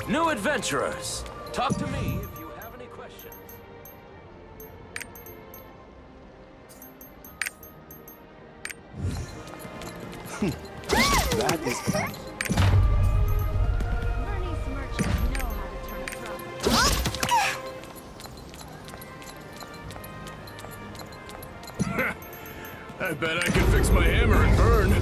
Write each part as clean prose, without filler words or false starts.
New adventurers, talk to me if you have any questions. That is... Bernie's merchants know how to turn a profit. I bet I can fix my hammer and burn.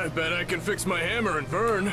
I bet I can fix my hammer and burn.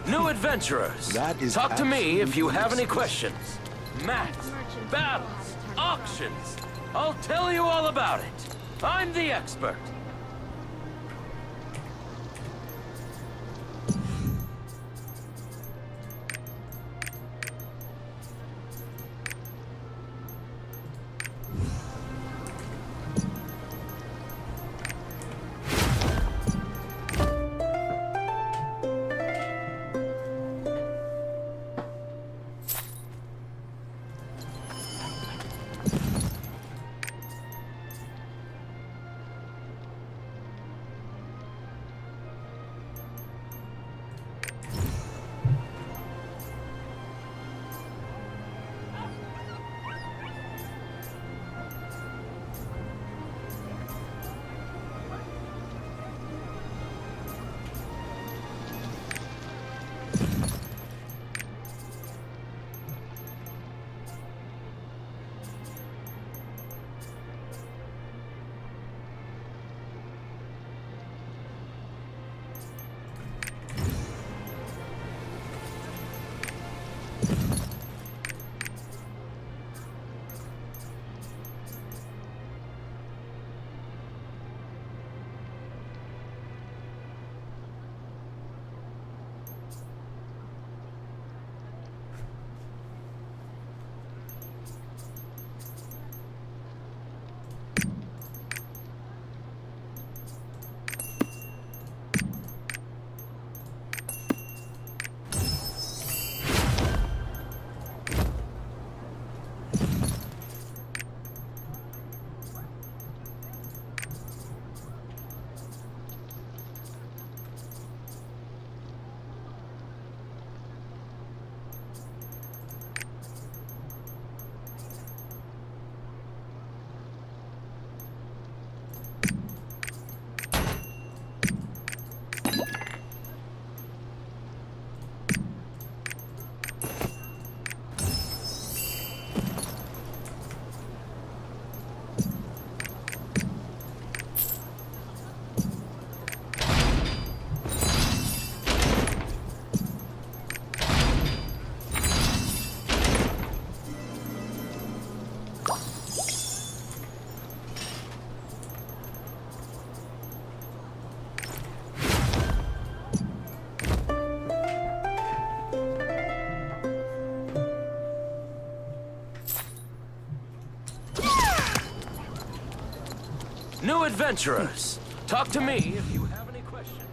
New adventurers. That is Talk to me if you have any absolutely questions. Maps, Merchants battles, know how to turn a auctions. I'll tell you all about it. I'm the expert. New adventurers. Talk to me if you have any questions.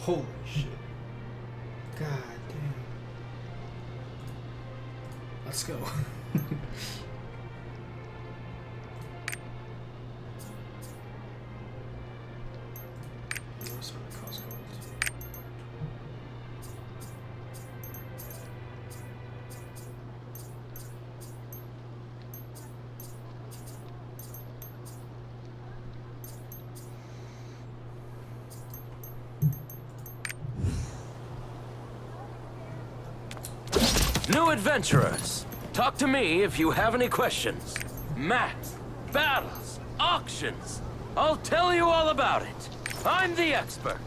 Holy shit. God damn. Let's go. That's what it costs gold. New adventurers, talk to me if you have any questions. Maps, battles, auctions. I'll tell you all about it. I'm the expert.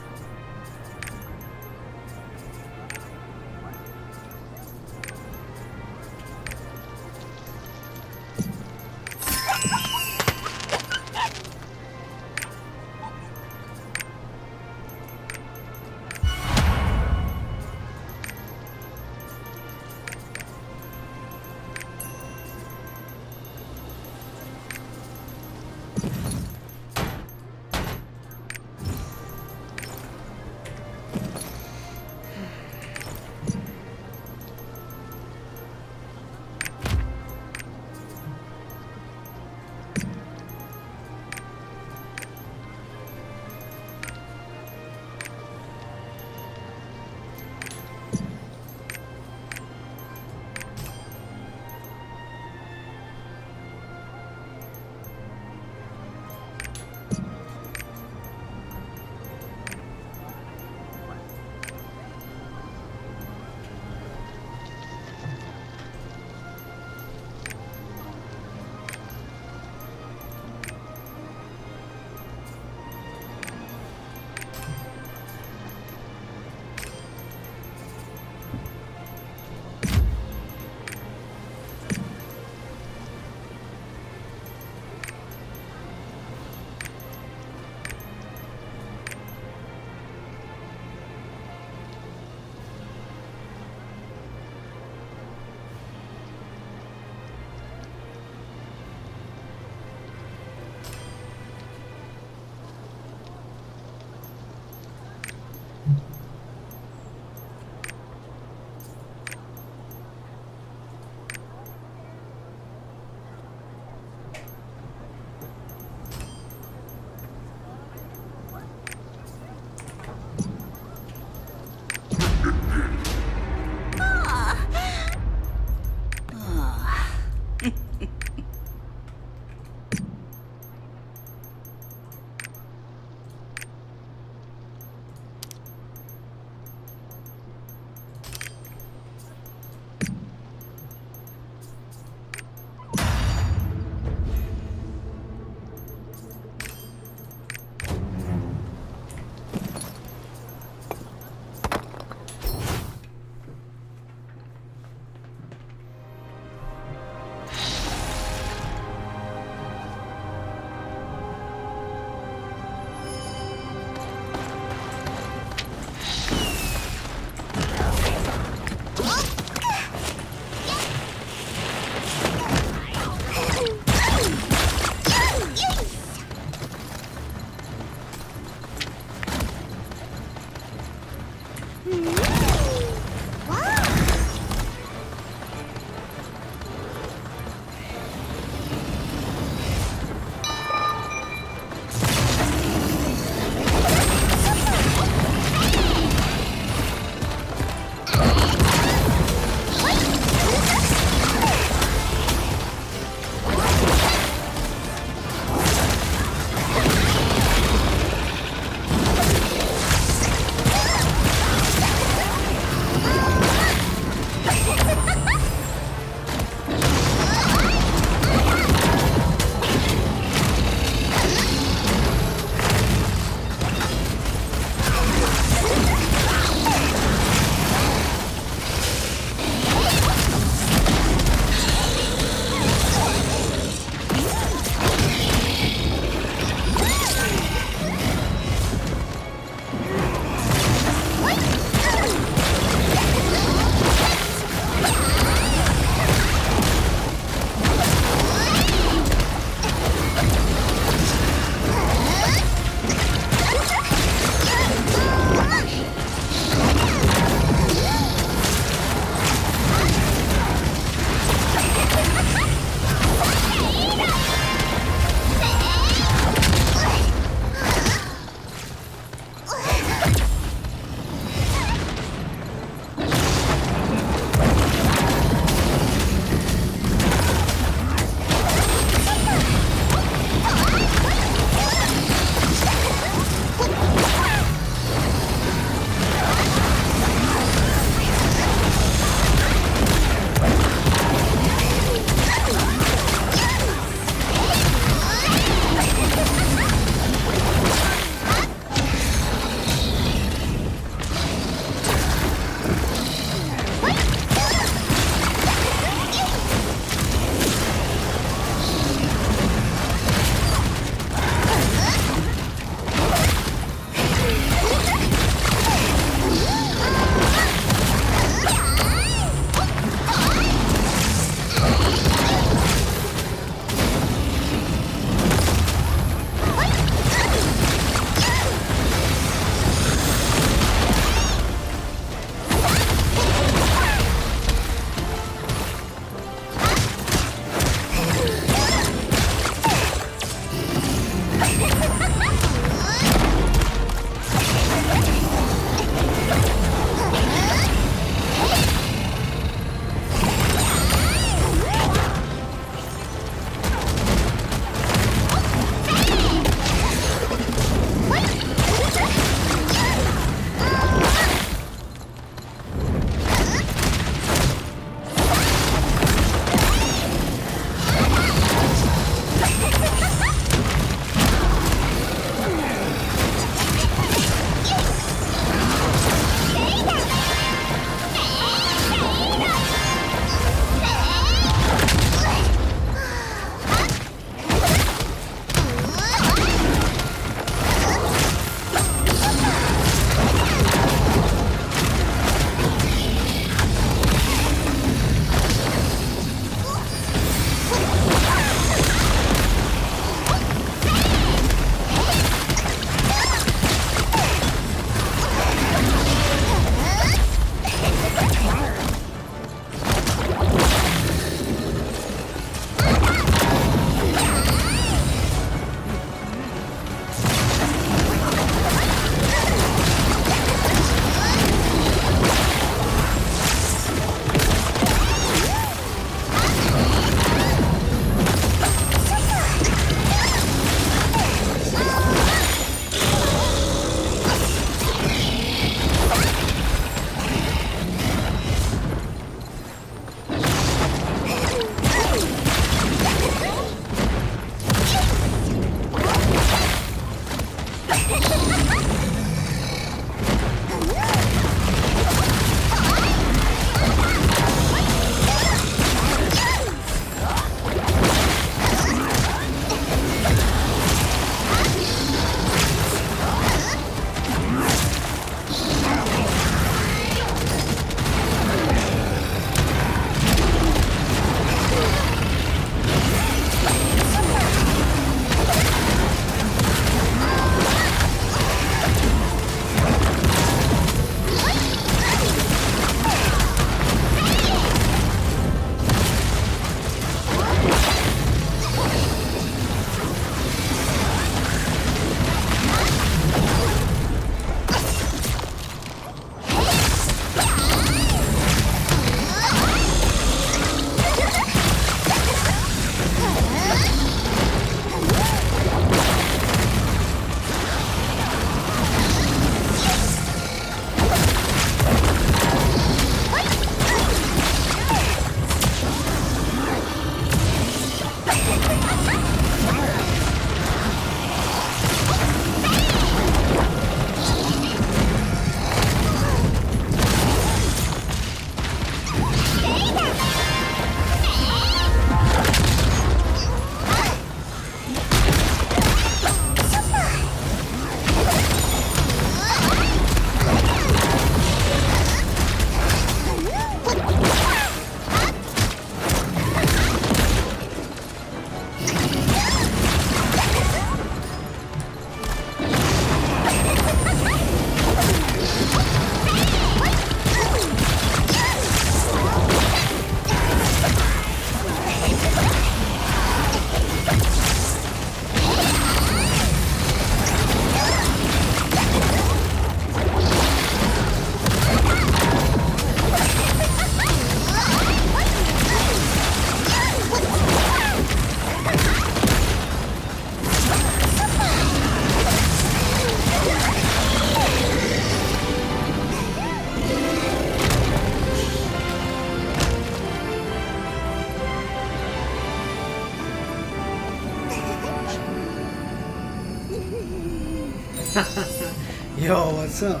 Yo, what's up?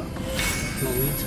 Mojito.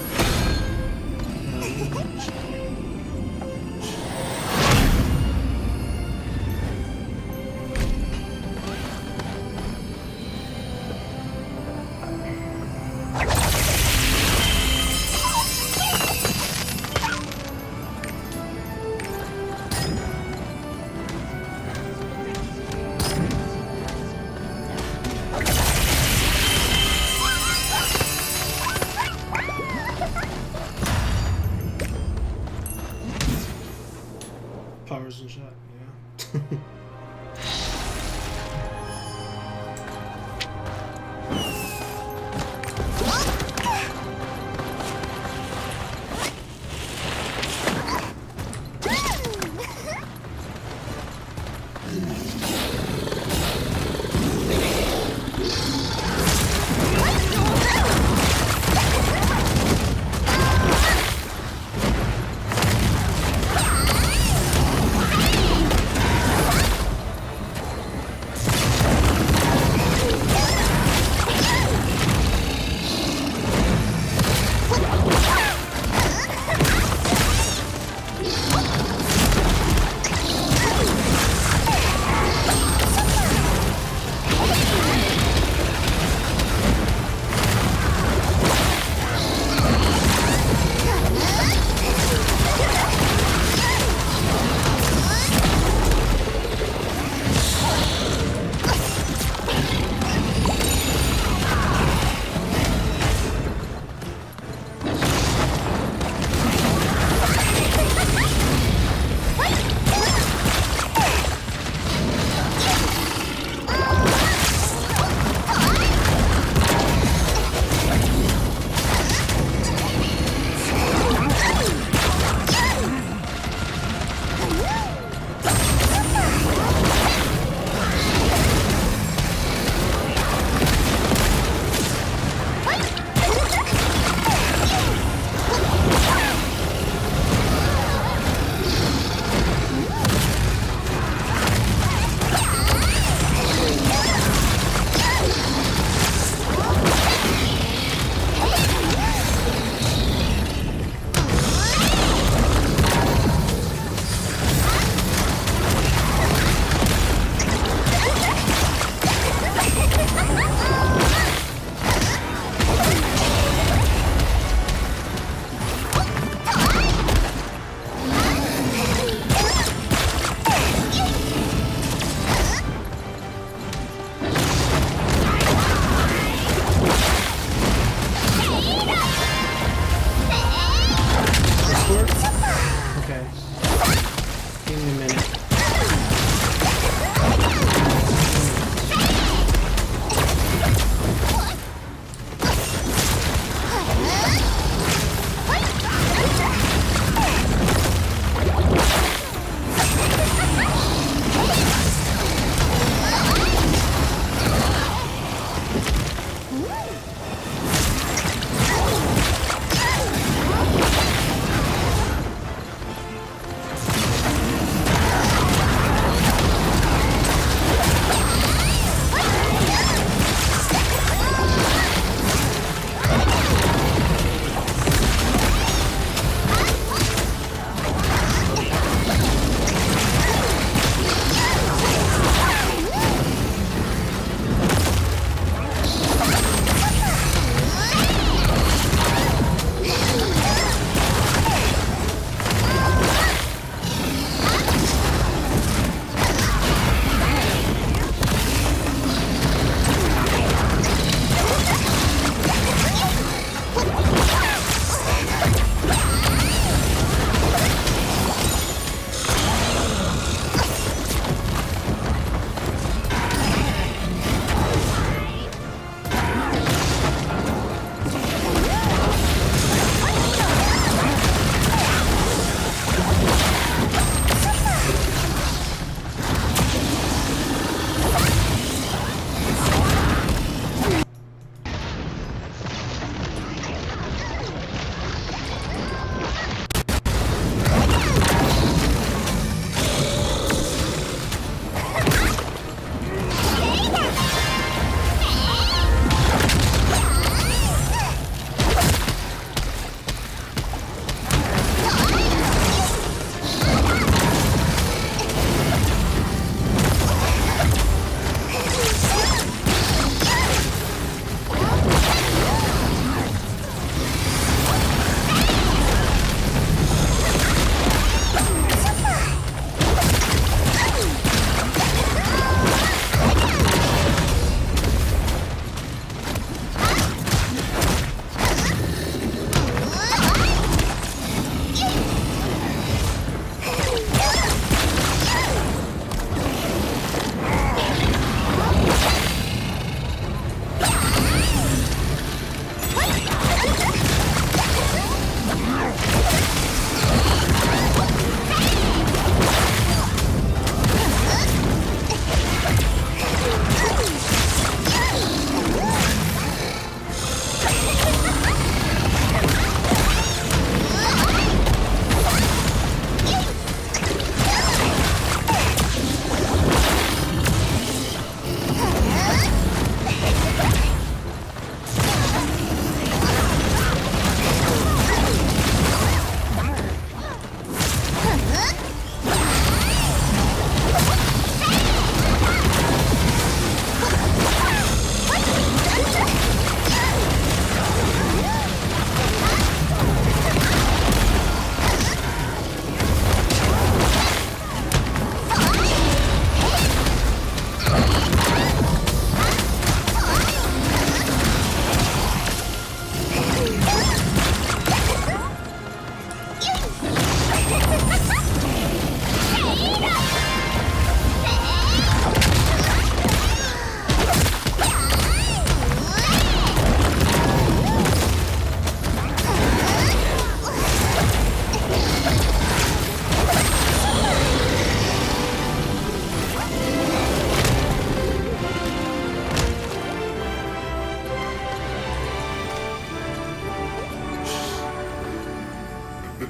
Powers and shot, yeah.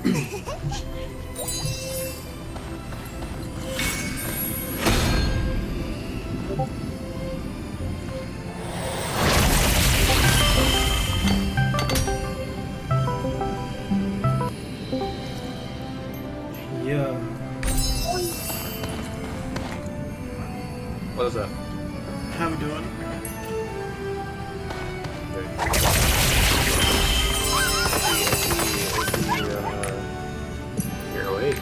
Yeah. What's up? How we doing? You're awake.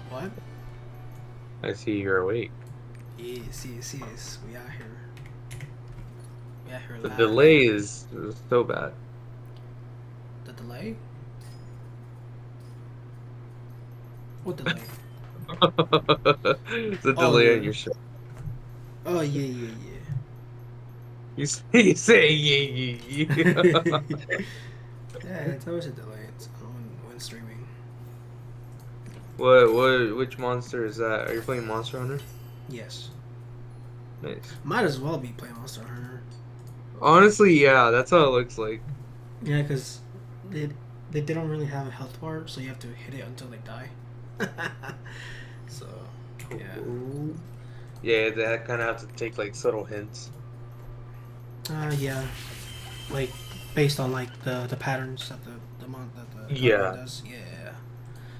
What? I see you're awake. Yes, yes, yes. We out here. We out here The live. delay is so bad. The delay? What delay? The Oh, delay yeah. on your show. Oh, yeah, yeah, You say yeah, yeah, yeah. yeah. It's always a delay. It's when streaming. Which monster is that? Are you playing Monster Hunter? Yes. Nice. Might as well be playing Monster Hunter. Honestly, yeah, that's how it looks like. Yeah, because they don't really have a health bar, so you have to hit it until they die. So, yeah. Yeah, they kind of have to take like subtle hints. Yeah. Like, based on like the patterns that the Yeah. dragon does. Yeah.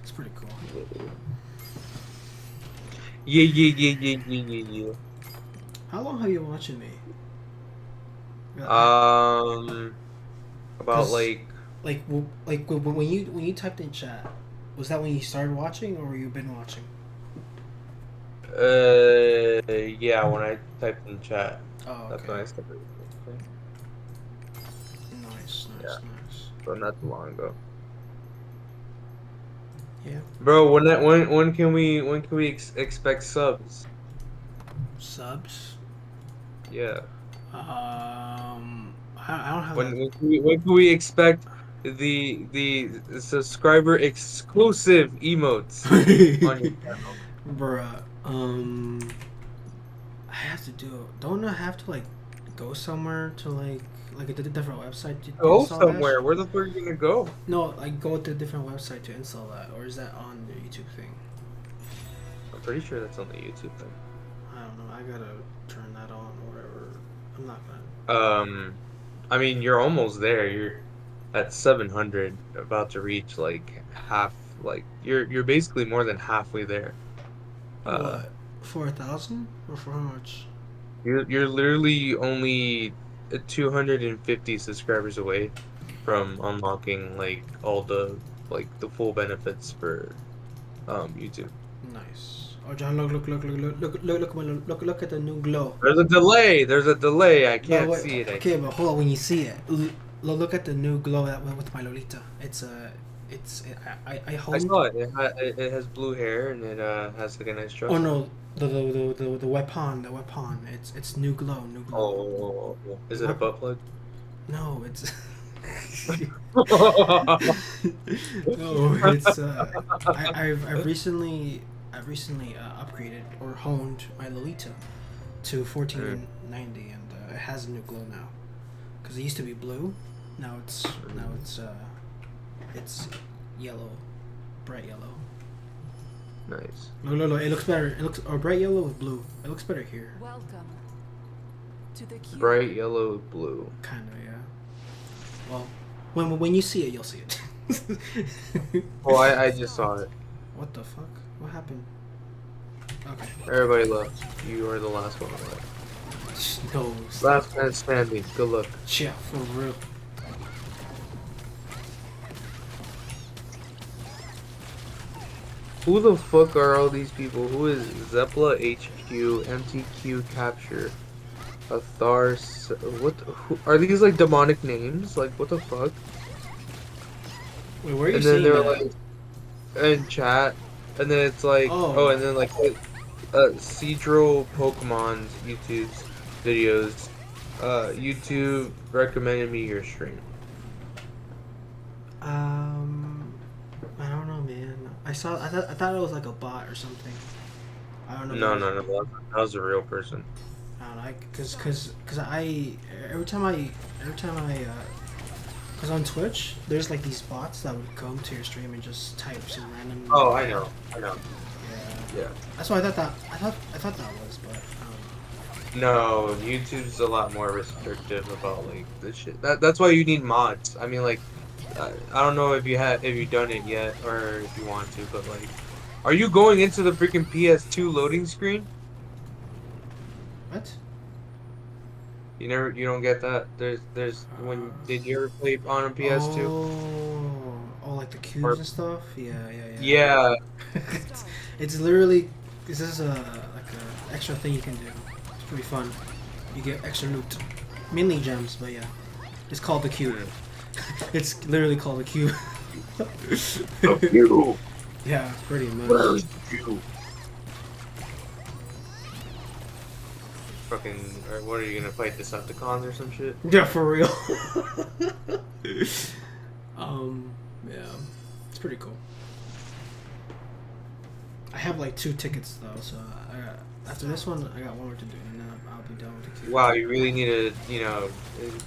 It's pretty cool. Yeah. How long have you been watching me? About 'Cause- like when you typed in chat, was that when you started watching or you been watching? yeah, when I typed in chat, Oh, that's when I okay. started. Nice, Yeah. nice. But not too long ago. Yeah. Bro, when can we expect subs? Subs. Yeah. I don't have When can we expect the subscriber exclusive emotes on your that. channel? Bruh. I have to do. Don't I have to like go somewhere to like a different website to Go install that? somewhere. Where the fuck are you gonna go? No, like go to a different website to install that, or is that on the YouTube thing? I'm pretty sure that's on the YouTube thing. I don't know. I gotta turn that on or whatever. I'm not gonna. I mean, you're almost there. You're at 700, about to reach like half. Like you're basically more than halfway there. What? For 1,000 or for how much? You're literally only 250 subscribers away from unlocking like all the full benefits for YouTube. Nice. Oh, John, look at the new glow. There's a delay. There's a delay. I No, can't wait. see it. Okay, but hold on. When you see it, look at the new glow that went with my Lolita. I I hold. saw it. It has blue hair and it has like a nice dress. Oh no, the weapon, the weapon. It's new glow, new glow. Oh, is it a butt plug? No, it's. No, it's I've recently upgraded or honed my Lolita to 1490 and it has a new glow now. Cuz it used to be blue, now it's yellow, bright yellow. Nice. No, it looks better. It looks bright yellow with blue. It looks better here. Welcome to the cube. Bright yellow, blue. Kind of, yeah. Well, when you see it, you'll see it. Oh, I just saw it. What the fuck? What happened? Okay. Everybody left. You are the last one left. No. Last man standing. Good luck. Yeah, for real. Who the fuck are all these people? Who is Zepla HQ, MTQ Capture, Athars? Who are these like demonic names? Like what the fuck? Wait, where are you And then seeing they're that? like in chat, and then it's like and then like Cedro Pokemon's YouTube's videos. YouTube recommended me your stream. I don't know, man. I thought it was like a bot or something. I don't know. No, that was a real person. I don't know, cause I every time I Because on Twitch, there's like these bots that would come to your stream and just type some random. Oh, I know. Yeah. Yeah. That's why I thought that. I thought that was, but. No, YouTube's a lot more restrictive about like this shit. That's why you need mods. I mean, like, I don't know if you've done it yet or if you want to, but like, are you going into the freaking PS2 loading screen? What? You don't get that. When did you ever play on a PS2? Oh, like the cubes and stuff. Yeah. Yeah. it's literally this is like a extra thing you can do. It's pretty fun. You get extra loot, mainly gems, but yeah, it's called the cube. It's literally called the cube. The cube. Yeah, pretty much. Where is the cube? Fucking, or what are you gonna fight Decepticons or some shit? Yeah, for real. Yeah, it's pretty cool. I have like 2 tickets though, so after this one, I got 1 more to do, and then I'll be done with the cube. Wow, you really need to,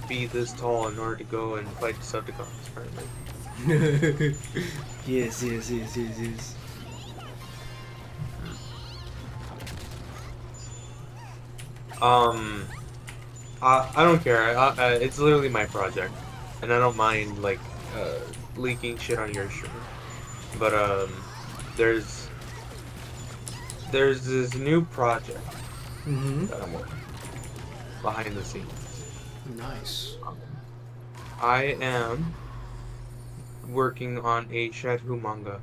be this tall in order to go and fight Decepticons, apparently. Yes. I don't care. It's literally my project, and I don't mind like leaking shit on your stream. But there's this new project that I'm working behind the scenes. Nice. I am working on a Shadhu manga.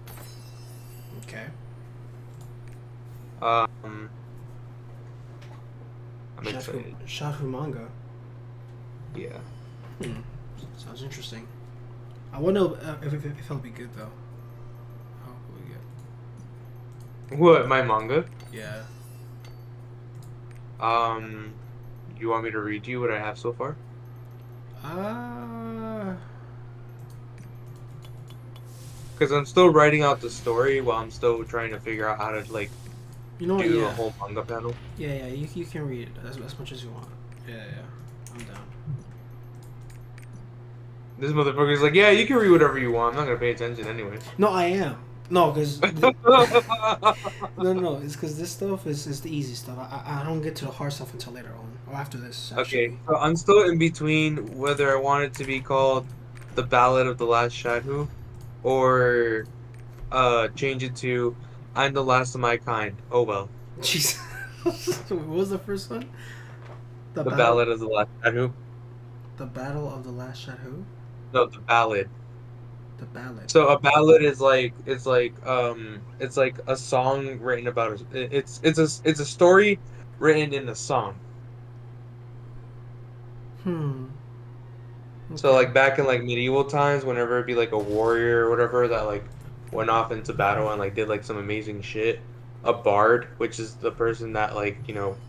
Okay. I'm excited. Shadhu manga. Yeah. Sounds interesting. I wonder if it'll be good though. How will we get? What, my manga? Yeah. You want me to read you what I have so far? Because I'm still writing out the story while I'm still trying to figure out how to like do a whole manga panel. Yeah. You can read it as much as you want. Yeah. I'm down. This motherfucker's like, yeah, you can read whatever you want. I'm not gonna pay attention anyway. No, I am. No, because no. It's because this stuff is the easy stuff. I don't get to the hard stuff until later on or after this. Actually. Okay, so I'm still in between whether I want it to be called The Ballad of the Last Shadhu or change it to I'm the Last of My Kind. Oh well. Jeez. What was the first one? The Ballad of the Last Shadhu. The Battle of the Last Shadhu? No, the ballad. The ballad. So a ballad is like it's like a song written about it's a story written in a song. Okay. So like back in like medieval times, whenever it'd be like a warrior or whatever that like went off into battle and like did like some amazing shit, a bard, which is the person that like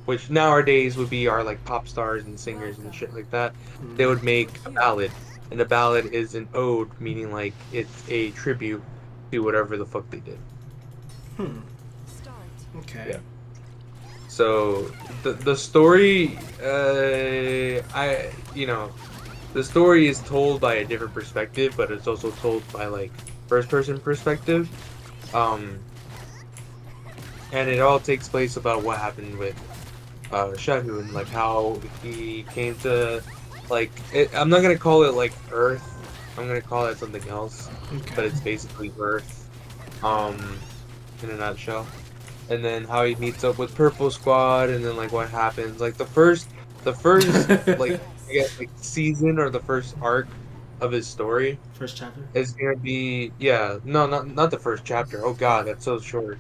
which nowadays would be our like pop stars and singers and shit like that, they would make a ballad. And a ballad is an ode, meaning like it's a tribute to whatever the fuck they did. Okay. Yeah. So the story, the story is told by a different perspective, but it's also told by like first person perspective. And it all takes place about what happened with Shadhu and like how he came to. Like, I'm not gonna call it like Earth. I'm gonna call it something else. Okay. But it's basically Earth, in a nutshell. And then how he meets up with Purple Squad, and then like what happens. Like the first like I guess like season or the first arc of his story. First chapter. Is gonna be not the first chapter. Oh god, that's so short.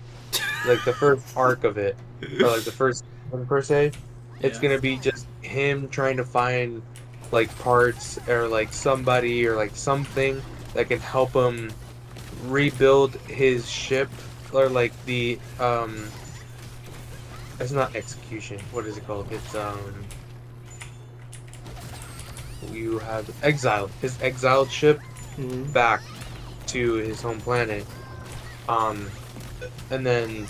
Like the first arc of it, or like the first one per se. It's gonna be just him trying to find like parts or like somebody or like something that can help him rebuild his ship, or like the it's not execution, what is it called, it's you have his exiled ship back to his home planet, and then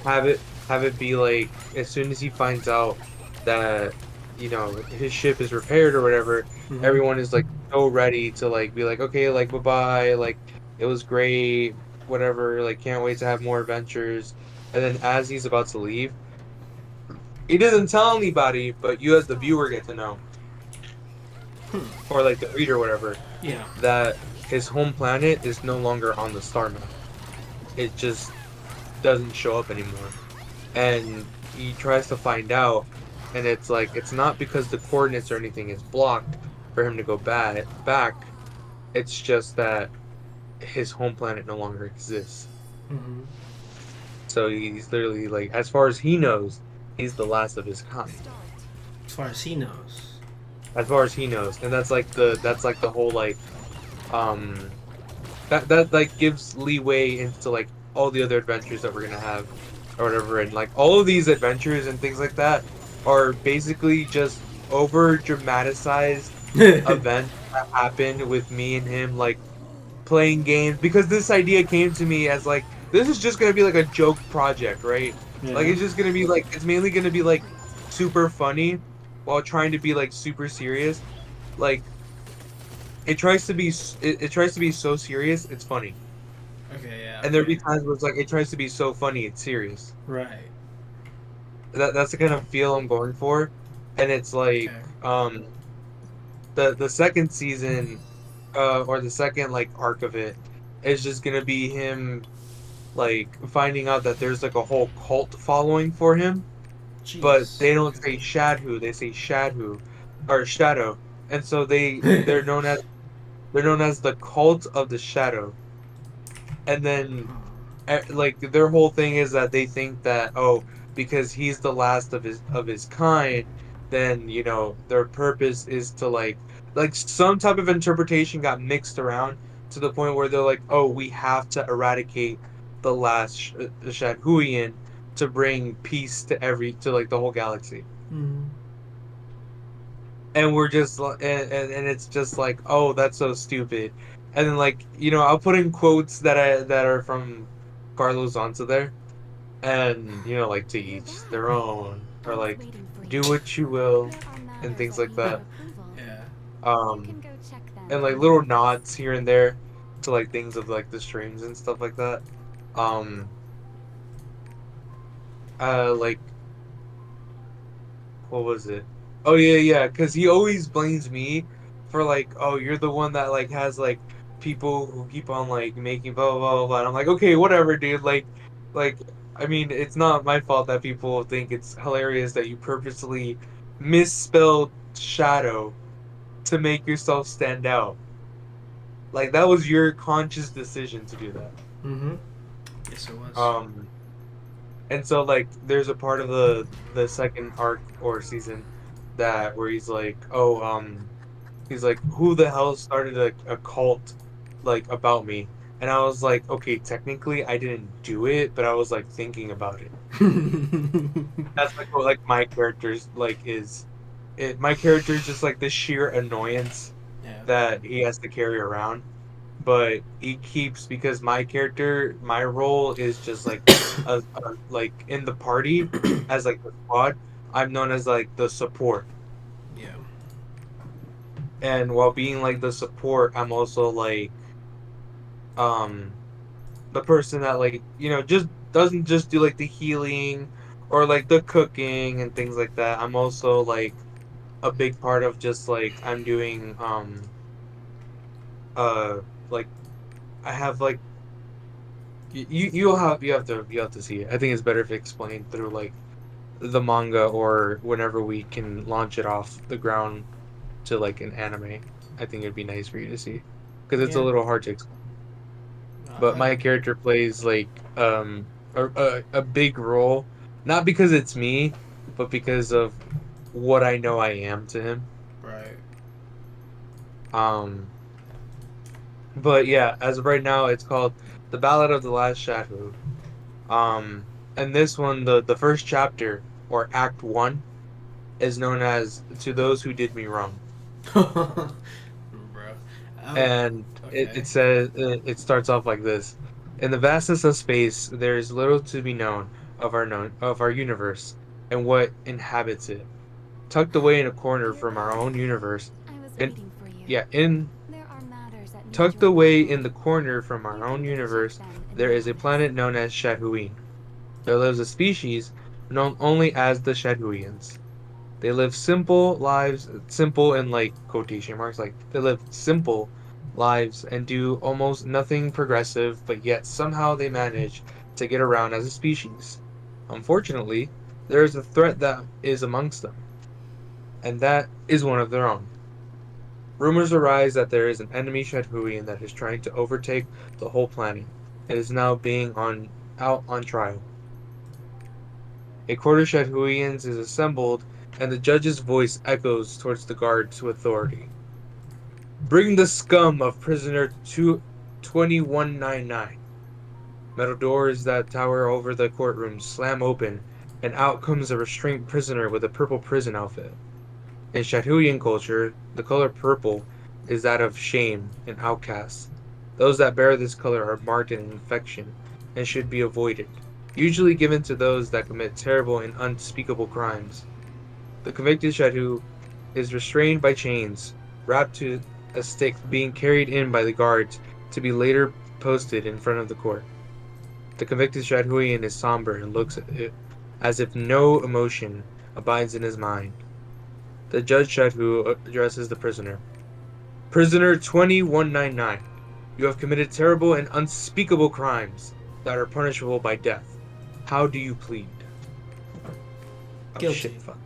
have it be like as soon as he finds out that his ship is repaired or whatever, everyone is like so ready to like be like, okay, like bye bye, like it was great, whatever, like can't wait to have more adventures. And then as he's about to leave, he doesn't tell anybody, but you as the viewer get to know, or like the reader, whatever, Yeah. that his home planet is no longer on the star map. It just doesn't show up anymore. And he tries to find out, and it's like it's not because the coordinates or anything is blocked for him to go back. It's just that his home planet no longer exists. Hmm. So he's literally like, as far as he knows, he's the last of his kind. As far as he knows. As far as he knows, and that's like the whole like um that like gives leeway into like all the other adventures that we're gonna have or whatever, and like all of these adventures and things like that are basically just over dramatized events that happened with me and him like playing games, because this idea came to me as like this is just gonna be like a joke project, right? Like Yeah. it's just gonna be like it's mainly gonna be like super funny while trying to be like super serious. Like it tries to be so serious it's funny, Okay. Yeah. and there'll be Okay. times where it's like it tries to be so funny it's serious. Right. That's the kind of feel I'm going for, and it's like Okay. the second season or the second like arc of it is just gonna be him like finding out that there's like a whole cult following for him, but Jeez. they don't Okay. say Shadhu, they say Shadhu or Shadow, and so they're known as the cult of the Shadow, and then like their whole thing is that they think that, oh, because he's the last of his kind, then their purpose is to like some type of interpretation got mixed around to the point where they're like, oh, we have to eradicate the last Shadhuian to bring peace to like the whole galaxy. Mm. And we're just and it's just like, oh, that's so stupid. And then like I'll put in quotes that are from Carlos onto there, and like to each their own, I or was like waiting for do you. what you will, Here are and matters things that like need that. your approval. Yeah. You can um go check them and like in little the office. nods here and there to like things of like the streams and stuff like that. um like, what was it? Oh yeah, because he always blames me for like, oh, you're the one that like has like people who keep on like making blah blah blah blah. And I'm like, okay, whatever, dude. Like, I mean, it's not my fault that people think it's hilarious that you purposely misspelled shadow to make yourself stand out. Like that was your conscious decision to do that. Mm-hmm. Yes, it was. Um, And so like there's a part of the second arc or season that where he's like, who the hell started a cult like about me? And I was like, okay, technically I didn't do it, but I was like thinking about it. That's like what like my character's like is it my character is just like the sheer annoyance Yeah. that he has to carry around. But he keeps, because my role is just like like in the party as like the squad. I'm known as like the support, Yeah. and while being like the support, I'm also like um the person that like just doesn't just do like the healing or like the cooking and things like that. I'm also like a big part of just like I'm doing uh like I have like you have to see it. I think it's better if explained through like the manga or whenever we can launch it off the ground to like an anime. I think it'd be nice for you to see because it's a Yeah. little hard to explain. But I, my character plays like a big role, not because it's me, but because of what I know I am to him. right. Um, but yeah, as of right now, it's called The Ballad of the Last Shadow. And this one, the first chapter or Act One, is known as "To Those Who Did Me Wrong," Bro. and it, Okay. it says it starts off like this: In the vastness of space, there is little to be known of our universe and what inhabits it. Tucked away in a corner from our own universe, I was and waiting for you. in There are matters that need tucked to away remain in the corner from our own You can universe, check them in there the is a office. planet known as Shadhuin. There lives a species known only as the Shadhuians. They live simple lives, simple in like quotation marks, like they live simple lives and do almost nothing progressive, but yet somehow they manage to get around as a species. Unfortunately, there is a threat that is amongst them, and that is one of their own. Rumors arise that there is an enemy Shadhuian that is trying to overtake the whole planet and is now being out on trial. A court of Shadhuians is assembled, and the judge's voice echoes towards the guards with authority. Bring the scum of prisoner 2199. Metal doors that tower over the courtroom slam open, and out comes a restrained prisoner with a purple prison outfit. In Shadhuian culture, the color purple is that of shame and outcasts. Those that bear this color are marked in infection and should be avoided, usually given to those that commit terrible and unspeakable crimes. The convicted Shadhu is restrained by chains, wrapped to a stick being carried in by the guards to be later posted in front of the court. The convicted Shadhuian is somber and looks at it as if no emotion abides in his mind. The judge Shadhu addresses the prisoner. Prisoner 2199, you have committed terrible and unspeakable crimes that are punishable by death. How do you plead? Oh, Guilty. shit, fuck.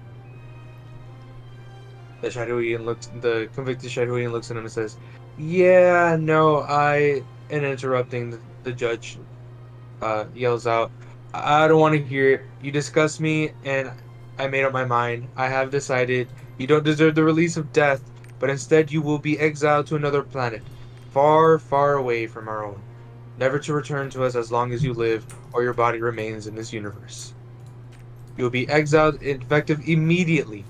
The convicted Shadhuian looks at him and says, "Yeah, no, and interrupting, the judge yells out, I don't want to hear it. You disgust me, and I made up my mind. I have decided you don't deserve the release of death, but instead you will be exiled to another planet, far, far away from our own, never to return to us as long as you live or your body remains in this universe. You will be exiled effective immediately,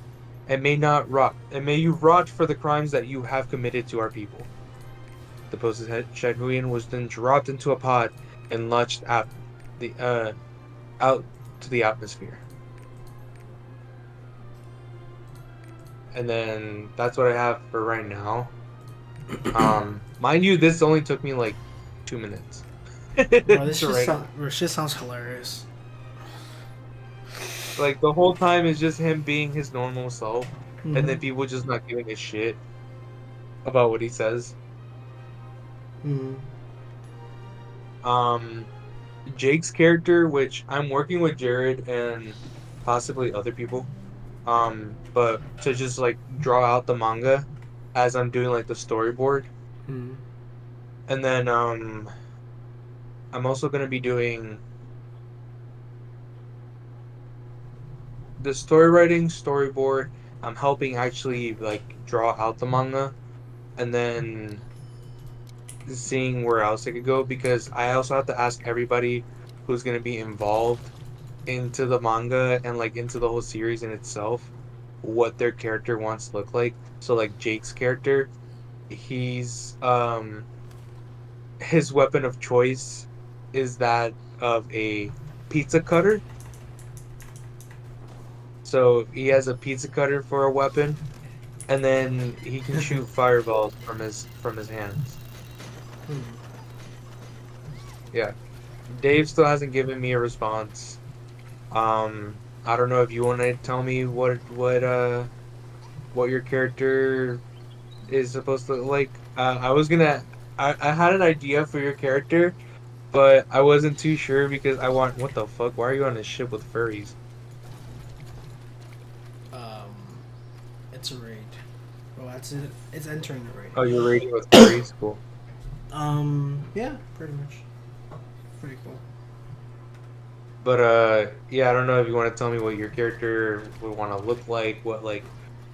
and may you rot for the crimes that you have committed to our people." The posted Shadhuian was then dropped into a pod and launched out to the atmosphere. And then that's what I have for right now. Mind you, this only took me like 2 minutes. Bro, this to write. shit sounds hilarious. Like the whole time is just him being his normal self, and then Mhm. people just not giving a shit about what he says. Mhm. Jake's character, which I'm working with Jared and possibly other people, but to just like draw out the manga as I'm doing like the storyboard, Mhm. and then I'm also gonna be doing the story writing, storyboard. I'm helping actually like draw out the manga, and then seeing where else it could go, because I also have to ask everybody who's gonna be involved into the manga and like into the whole series in itself what their character wants to look like. So like Jake's character, he's his weapon of choice is that of a pizza cutter. So he has a pizza cutter for a weapon, and then he can shoot fireballs from his hands. Mhm. Yeah. Dave still hasn't given me a response. I don't know if you want to tell me what your character is supposed to look like. I had an idea for your character, but I wasn't too sure because what the fuck? Why are you on a ship with furries? Um, it's a raid. Well, that's it. It's entering the raid. Oh, you're raiding with furries? Cool. Yeah, pretty much. Pretty cool. But yeah, I don't know if you want to tell me what your character would want to look like, what like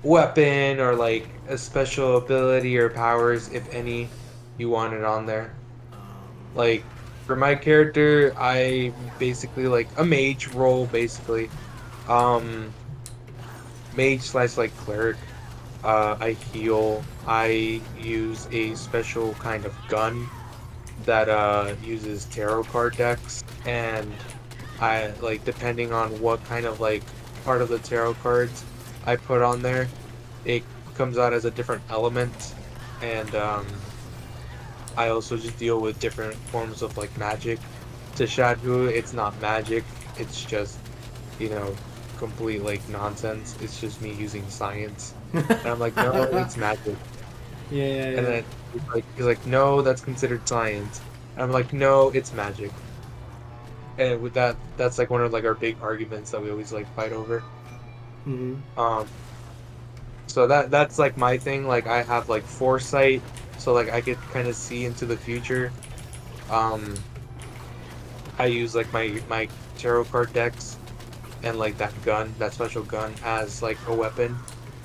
weapon or like a special ability or powers, if any, you wanted on there. Um, Like for my character, I basically like a mage role, basically. Um, Mage slash like cleric. I heal. I use a special kind of gun that uses tarot card decks, and I like depending on what kind of like part of the tarot cards I put on there, it comes out as a different element. and I also just deal with different forms of like magic. To Shadhu, it's not magic. It's just, you know, complete like nonsense. It's just me using science. And I'm like, no, it's magic. Yeah, yeah, And yeah. then he's like, no, that's considered science. And I'm like, no, it's magic. And with that, that's like one of like our big arguments that we always like fight over. Mm-hmm. So that's like my thing. Like I have like foresight, so like I could kind of see into the future. Um, I use like my tarot card decks and like that gun, that special gun as like a weapon,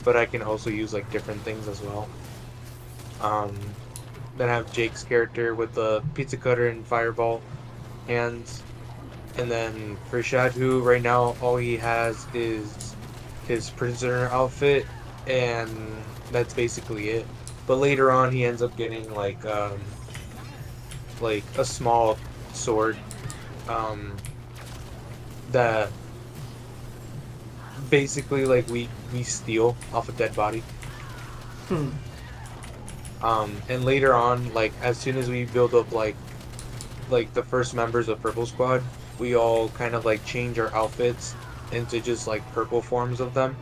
but I can also use like different things as well. Um, then I have Jake's character with the pizza cutter and fireball hands, and then for Shadhu right now all he has is his prisoner outfit, and that's basically it. But later on he ends up getting like a small sword um that basically like we steal off a dead body. Hmm. And later on, like as soon as we build up like the first members of Purple Squad, we all kind of like change our outfits into just like purple forms of them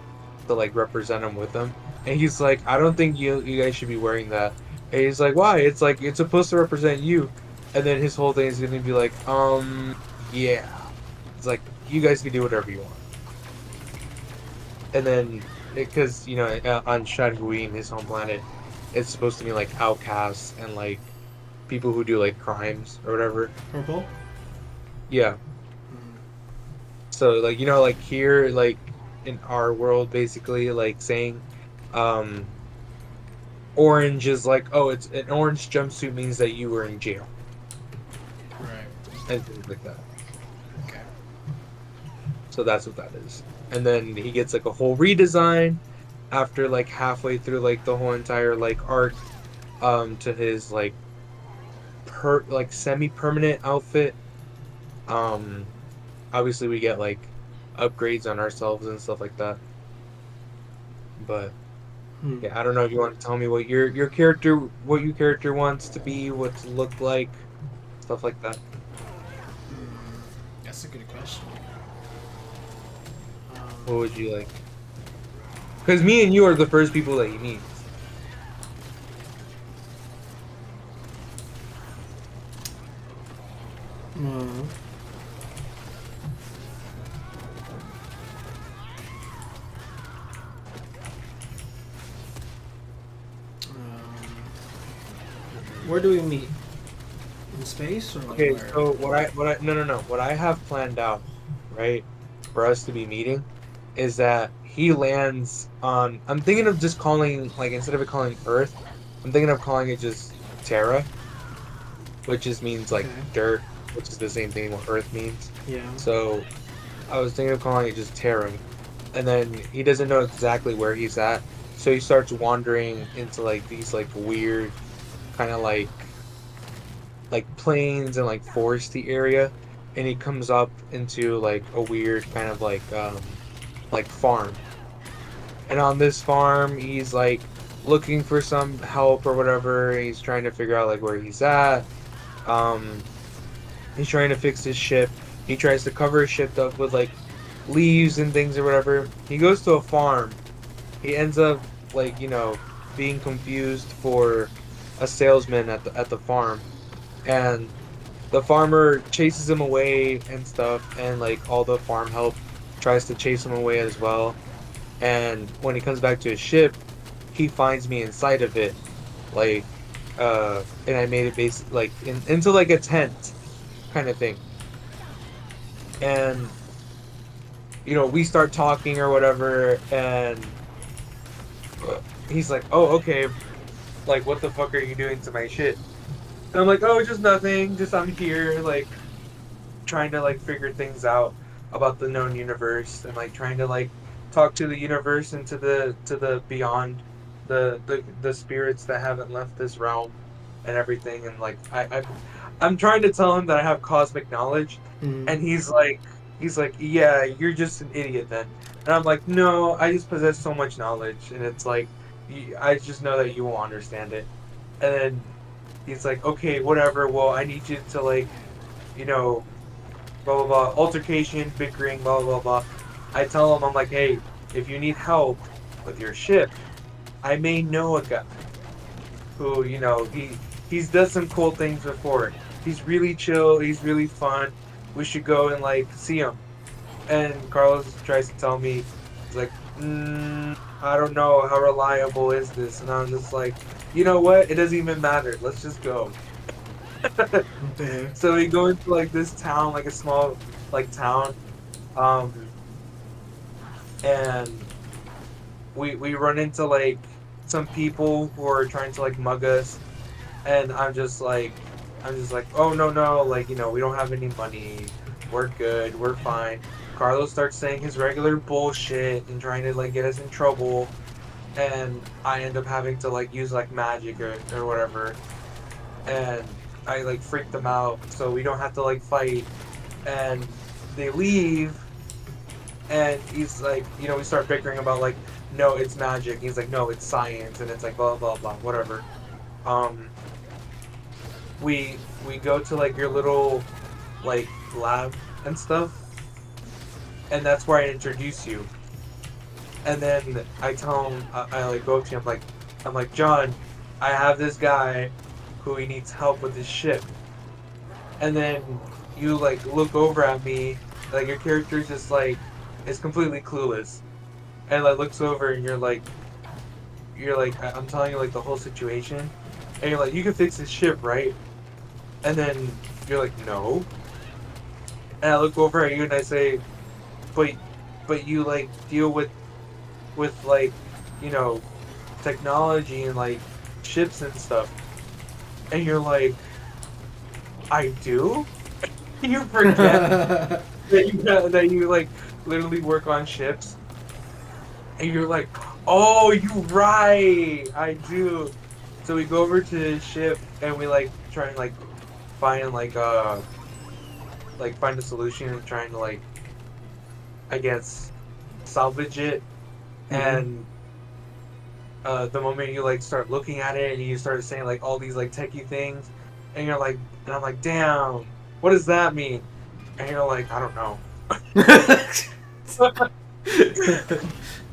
to like represent them with them. And he's like, I don't think you guys should be wearing that. And he's like, why? It's like it's supposed to represent you. And then his whole thing is gonna be like, yeah. It's like you guys can do whatever you want. And then because you know on Shadguin, his home planet, it's supposed to be like outcasts and like people who do like crimes or whatever. Purple? Yeah. So like you know like here like in our world basically like saying orange is like, oh, it's an orange jumpsuit means that you were in jail Right. and things like that. Okay. So that's what that is. And then he gets like a whole redesign after like halfway through like the whole entire like arc to his like semi-permanent outfit. Obviously we get like upgrades on ourselves and stuff like that. But yeah, I don't know if you want to tell me what your character wants to be, what to look like, stuff like that. That's a good question. What would you like? Because me and you are the first people that you meet. Mm. Where do we meet? In space or like Okay, where? so what I have planned out, right, for us to be meeting, is that he lands on. I'm thinking of just calling like instead of it calling Earth, I'm thinking of calling it just Terra, which just means like Okay. dirt, which is the same thing what Earth means. Yeah. So I was thinking of calling it just Terra, and then he doesn't know exactly where he's at, so he starts wandering into like these like weird, kind of like plains and like foresty area, and he comes up into like a weird kind of like farm, and on this farm he's like looking for some help or whatever. He's trying to figure out like where he's at. He's trying to fix his ship. He tries to cover his ship up with like leaves and things or whatever. He goes to a farm. He ends up like, you know, being confused for a salesman at the farm, and the farmer chases him away and stuff, and like all the farm help tries to chase him away as well. And when he comes back to his ship, he finds me inside of it, like and I made it basically like into like a tent kind of thing. And you know, we start talking or whatever, and he's like, oh, okay, like what the fuck are you doing to my shit? And I'm like, oh, just nothing, just I'm here like trying to like figure things out about the known universe, and like trying to like talk to the universe and to the beyond, the spirits that haven't left this realm and everything. And like I'm trying to tell him that I have cosmic knowledge, and he's like, yeah, you're just an idiot then. And I'm like, no, I just possess so much knowledge, and it's like I just know that you won't understand it. And then he's like, okay, whatever. Well, I need you to like, you know, blah blah blah, altercation, bickering, blah blah blah. I tell him, I'm like, hey, if you need help with your ship, I may know a guy who, you know, he's done some cool things before. He's really chill. He's really fun. We should go and like see him. And Carlos tries to tell me, he's like, I don't know, how reliable is this? And I was just like, you know what? It doesn't even matter. Let's just go. Okay. So we go into like this town, like a small like town, and we run into like some people who are trying to like mug us, and I'm just like, oh no, like, you know, we don't have any money, we're good, we're fine. Carlos starts saying his regular bullshit and trying to like get us in trouble, and I end up having to like use like magic or whatever, and I like freak them out so we don't have to like fight, and they leave, and he's like, you know, we start bickering about like, no, it's magic. He's like, no, it's science, and it's like blah blah blah, whatever. Um, we go to like your little like lab and stuff, and that's where I introduce you. And then I tell him, I like go up to him, I'm like, John, I have this guy who he needs help with his ship. And then you like look over at me, like your character just like is completely clueless, and like looks over and you're like, I'm telling you like the whole situation, and you're like, you can fix this ship, right? And then you're like, no. And I look over at you and I say, but you like deal with like, you know, technology and like ships and stuff. And you're like, I do? You forget that you like literally work on ships. And you're like, oh, you right, I do. So we go over to his ship and we like try and like find like find a solution and trying to like, I guess, salvage it. And the moment you like start looking at it and you start saying like all these like techie things, and you're like, and I'm like, damn, what does that mean? And you're like, I don't know.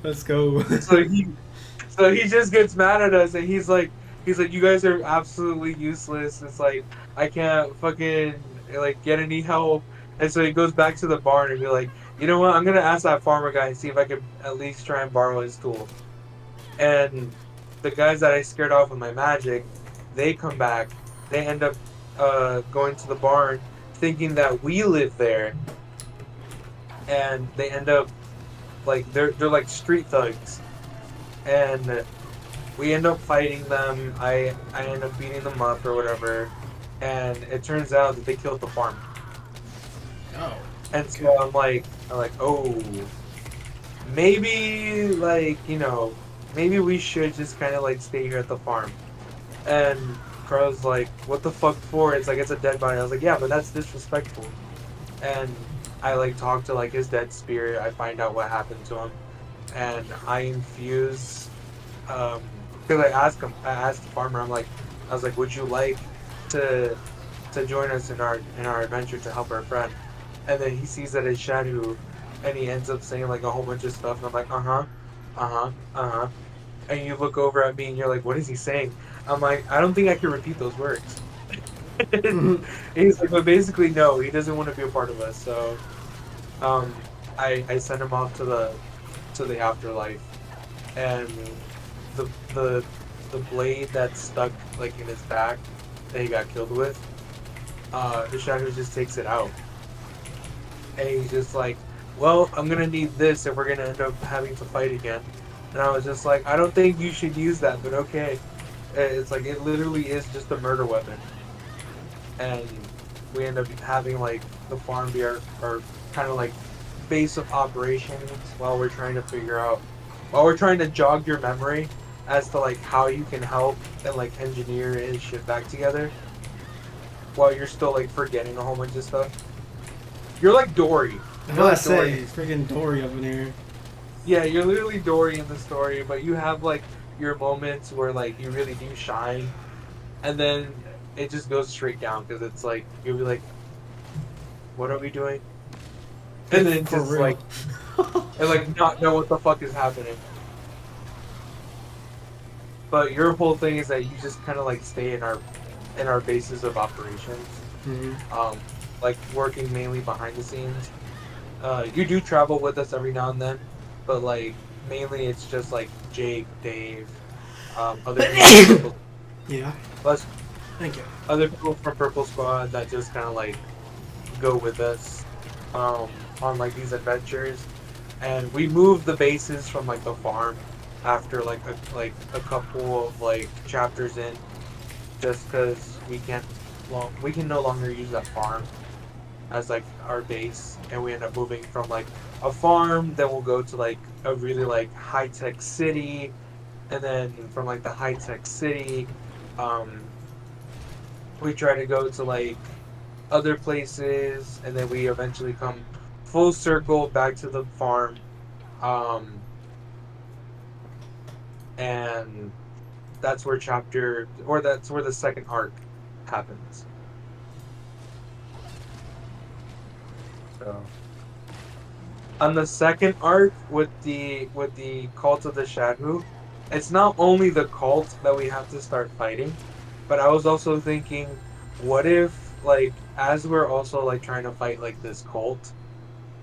Let's go. So he just gets mad at us, and he's like, you guys are absolutely useless. It's like I can't fucking like get any help. And so he goes back to the barn and be like, you know what? I'm gonna ask that farmer guy and see if I can at least try and borrow his tool. And the guys that I scared off with my magic, they come back. They end up going to the barn, thinking that we live there, and they end up like they're like street thugs, and we end up fighting them. I end up beating them up or whatever, and it turns out that they killed the farmer. Oh. And so I'm like, oh, maybe like, you know, maybe we should just kind of like stay here at the farm. And Carl's like, what the fuck for? It's like, it's a dead body. I was like, yeah, but that's disrespectful. And I like talk to like his dead spirit. I find out what happened to him, and I infuse, because I asked the farmer, I was like, would you like to join us in our adventure to help our friend? And then he sees that it's Shadow, and he ends up saying like a whole bunch of stuff, and I'm like, and you look over at me and you're like, what is he saying? I'm like, I don't think I can repeat those words. And he's like, but basically no, he doesn't want to be a part of us. So I send him off to the afterlife, and the blade that's stuck like in his back that he got killed with, the Shadow just takes it out. And he's just like, well, I'm gonna need this if we're gonna end up having to fight again. And I was just like, I don't think you should use that, but okay. It's like, it literally is just a murder weapon. And we end up having like the farm be our kind of like base of operations while we're trying to jog your memory as to like how you can help and like engineer his shit back together while you're still like forgetting a whole bunch of stuff. You're like Dory. I gotta say, it's freaking Dory up in here. Yeah, you're literally Dory in the story, but you have like your moments where like you really do shine, and then it just goes straight down because it's like you'll be like, "What are we doing?" And then For just real. like and like not know what the fuck is happening. But your whole thing is that you just kind of like stay in our bases of operations, Hmm. like working mainly behind the scenes. You do travel with us every now and then, but like mainly it's just like Jake, Dave, other people from Purple, Yeah. plus Thank you. other people from Purple Squad that just kind of like go with us, on like these adventures, and we move the bases from like the farm after like a couple of like chapters in, just because we can no longer use that farm as like our base, and we end up moving from like a farm, then we'll go to like a really like high tech city, and then from like the high tech city, um, we try to go to like other places, and then we eventually come full circle back to the farm, um, and that's where the second arc happens. So on the second arc with the cult of the Shadow, it's not only the cult that we have to start fighting, but I was also thinking, what if like as we're also like trying to fight like this cult,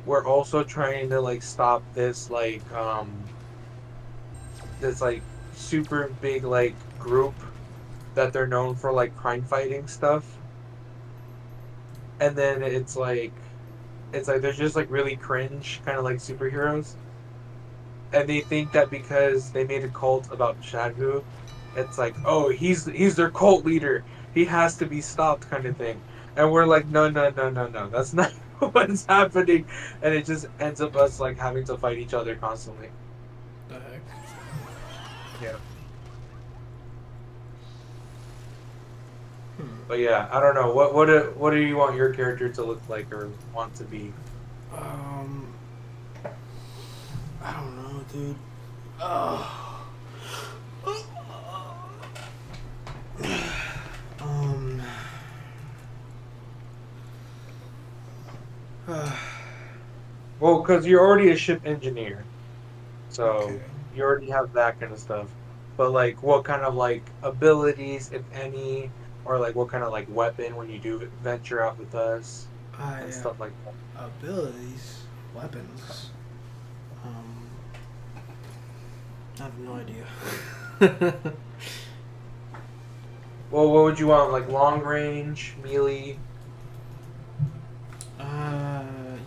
we're also trying to like stop this like super big like group that they're known for like crime fighting stuff, and then it's like they're just like really cringe kind of like superheroes, and they think that because they made a cult about Shadhu, it's like, oh, he's their cult leader, he has to be stopped kind of thing, and we're like, no, no, no, no, no, that's not what's happening, and it just ends up us like having to fight each other constantly. The heck? Yeah. Hmm. But yeah, I don't know. What do you want your character to look like or want to be? Um, I don't know, dude. Oh. Um. Well, because you're already a ship engineer, Okay. so you already have that kind of stuff. But like, what kind of like abilities, if any, or like what kind of like weapon when you do venture out with us and I stuff like that. abilities, weapons. Um, I have no idea. Well, what would you want? Like long range, melee?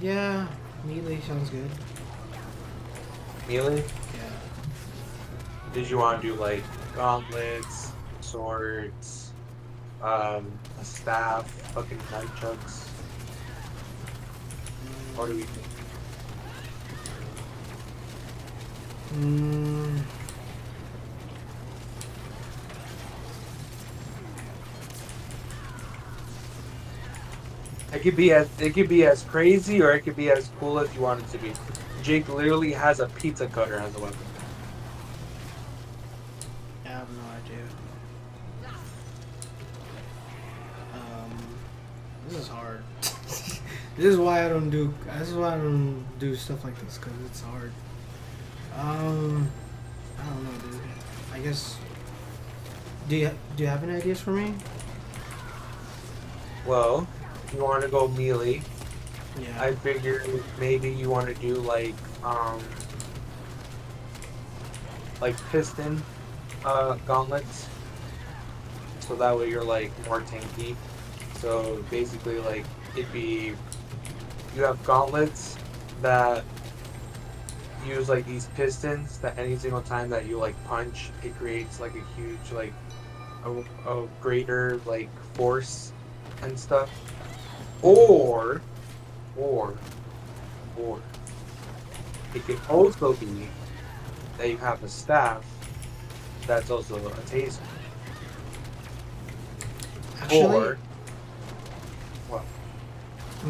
Yeah, melee sounds good. Melee? Yeah. Did you want to do like gauntlets, swords, a staff, fucking nunchucks? What do we think? Mm, It could be as crazy or it could be as cool as you want it to be. Jake literally has a pizza cutter as a weapon. I have no idea. This is hard. This is why I don't do. This is why I don't do stuff like this because it's hard. I don't know, dude. I guess. Do you have any ideas for me? Well, you want to go melee. Yeah. I figured maybe you want to do like piston gauntlets, so that way you're like more tanky. So basically, like it'd be you have gauntlets that use like these pistons that any single time that you like punch, it creates like a huge like a greater like force and stuff. Or or or it could also be that you have a staff that's also a taser. Actually, Or well,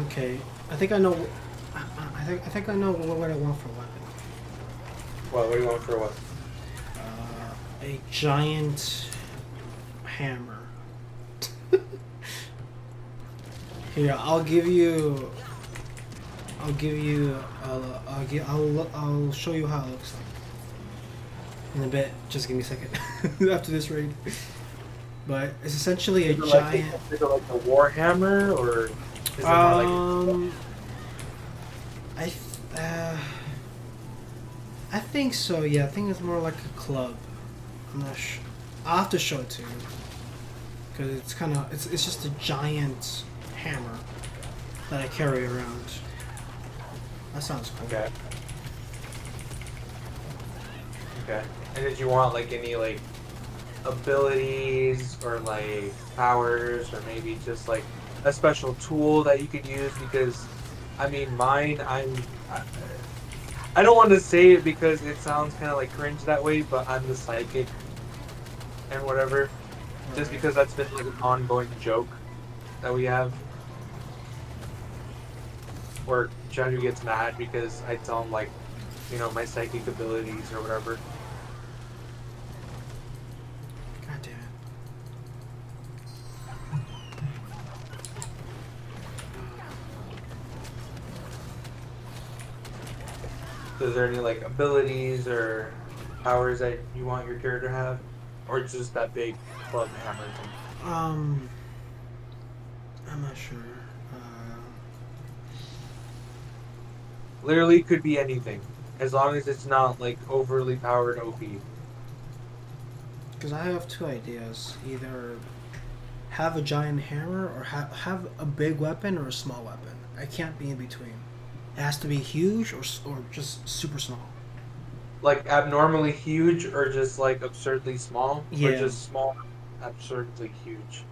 okay. I think I know. I think I know what I want for a weapon. what are you going for? What? A giant hammer. Here, I'll give you. I'll show you how it looks like in a bit. Just give me a second. After this raid. But it's essentially a giant. Is it like a Warhammer or is it more like? I think so. Yeah, I think it's more like a club. I'm not sure. I'll have to show it to you because it's kind of it's just a giant hammer that I carry around. That sounds cool. Okay. Okay. And did you want like any like abilities or like powers or maybe just like a special tool that you could use? Because I mean mine I don't want to say it because it sounds kind of like cringe that way, but I'm the psychic and whatever. Right. Just because that's been like an ongoing joke that we have. Where Chandru gets mad because I tell him like, you know, my psychic abilities or whatever. God damn it. So is there any like abilities or powers that you want your character to have? Or just that big club hammer thing? I'm not sure. Literally could be anything. As long as it's not like overly powered OP. Because I have two ideas. Either have a giant hammer or have a big weapon or a small weapon. I can't be in between. It has to be huge or just super small. Like abnormally huge or just like absurdly small? Yeah. Or just small, absurdly huge?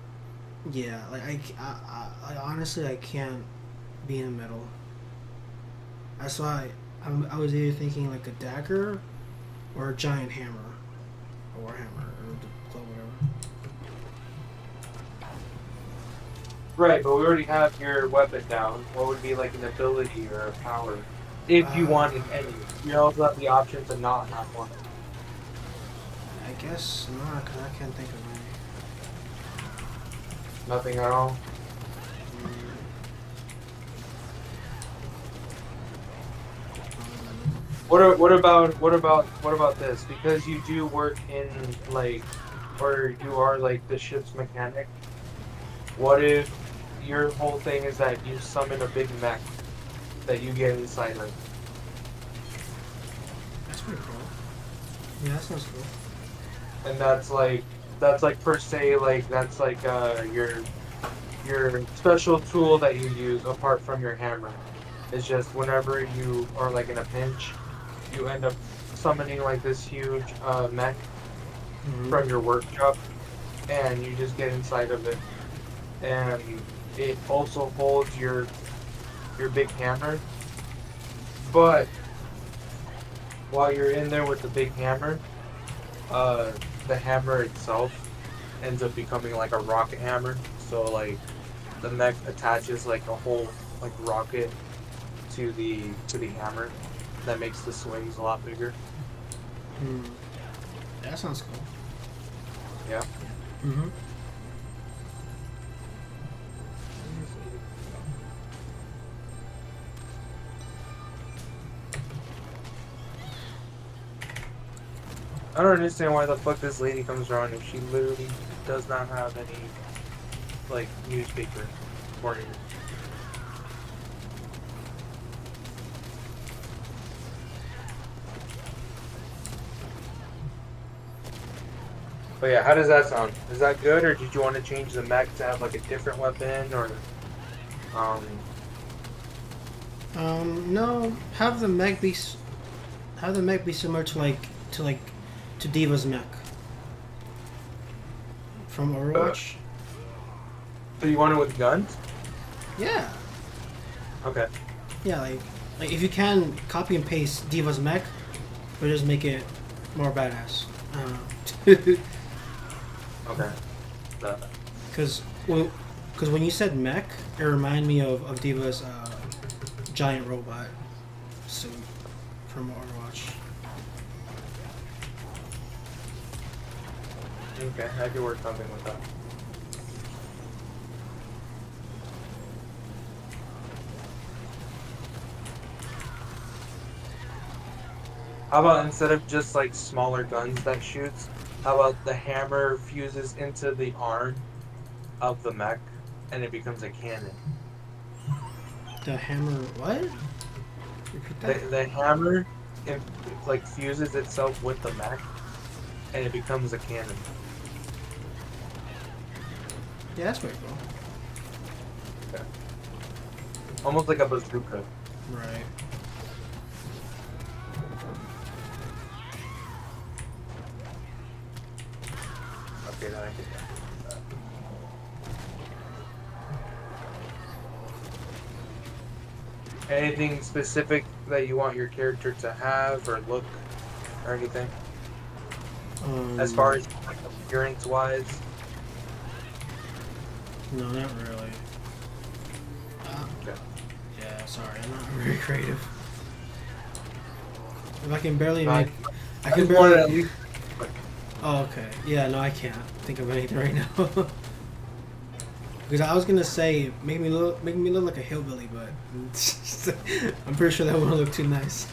Yeah, like I honestly I can't be in the middle. That's why I was either thinking like a dagger or a giant hammer. Or hammer or the club, whatever. Right, but we already have your weapon down. What would be like an ability or a power? If you wanted any. You also have the option to not have one. I guess not, because I can't think of any. Nothing at all? What about this? Because you do work in like, or you are like the ship's mechanic. What if your whole thing is that you summon a big mech that you get inside of? That's pretty cool. Yeah, that sounds cool. And that's like per se like that's like your special tool that you use apart from your hammer. It's just whenever you are like in a pinch, you end up summoning like this huge mech from your workshop, and you just get inside of it, and it also holds your big hammer. But while you're in there with the big hammer, the hammer itself ends up becoming like a rocket hammer. So like the mech attaches like a whole like rocket to the hammer. That makes the swings a lot bigger. That sounds cool. Yeah. I don't understand why the fuck this lady comes around if she literally does not have any like newspaper for you. But yeah, how does that sound? Is that good, or did you want to change the mech to have like a different weapon, or no. Have the mech be similar to Diva's mech from Overwatch. So you want it with guns? Yeah. Okay. Yeah, like if you can copy and paste Diva's mech, but just make it more badass. I don't know. Okay. Because when you said mech, it reminded me of Diva's giant robot suit from Overwatch. Okay, I could work something with that. How about instead of just like smaller guns that shoots, how about the hammer fuses into the arm of the mech and it becomes a cannon? The hammer, what? Repeat that? The hammer it, like fuses itself with the mech and it becomes a cannon. Yeah, that's pretty cool. Okay. Almost like a bazooka. Right. Okay, now I get that. Anything specific that you want your character to have or look or anything? As far as like, appearance wise? No, not really. Okay. Yeah, sorry, I'm not very creative. If I can barely I make, I can just wanted barely. at least Oh, okay. Yeah, no, I can't think of anything right now. Because I was gonna say make me look like a hillbilly, but I'm pretty sure that wouldn't look too nice.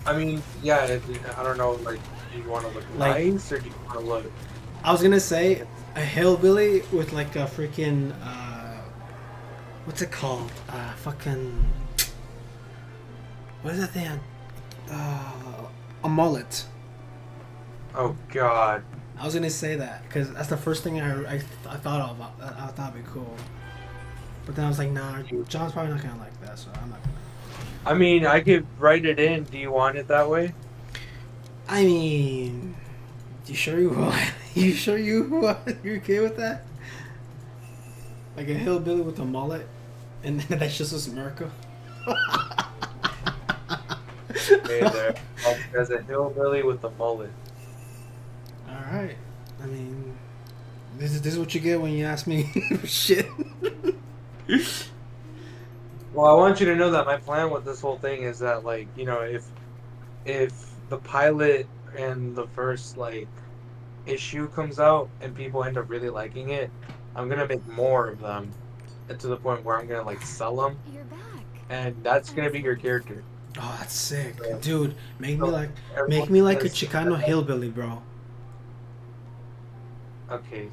I mean, yeah, I don't know, like, do you want to look Like- nice or do you want to look... I was gonna say a hillbilly with like a freaking what's it called? Fucking what is that thing? A mullet. Oh, God. I was gonna say that because that's the first thing I thought of. I thought it'd be cool, but then I was like, nah, John's probably not gonna like that, so I'm not gonna. I mean, I could write it in. Do you want it that way? I mean, you sure you want? You sure you you're okay with that? Like a hillbilly with a mullet, and that's just a America. Hey there. As a hillbilly with a mullet. All right. I mean, this is what you get when you ask me shit. Well, I want you to know that my plan with this whole thing is that, like, you know, if the pilot and the first like issue comes out and people end up really liking it, I'm gonna make more of them, and to the point where I'm gonna like sell them, You're back. and that's gonna be your character. Oh, that's sick, Yeah. dude. Make me So, like everyone a has- Chicano hillbilly, bro. Okay,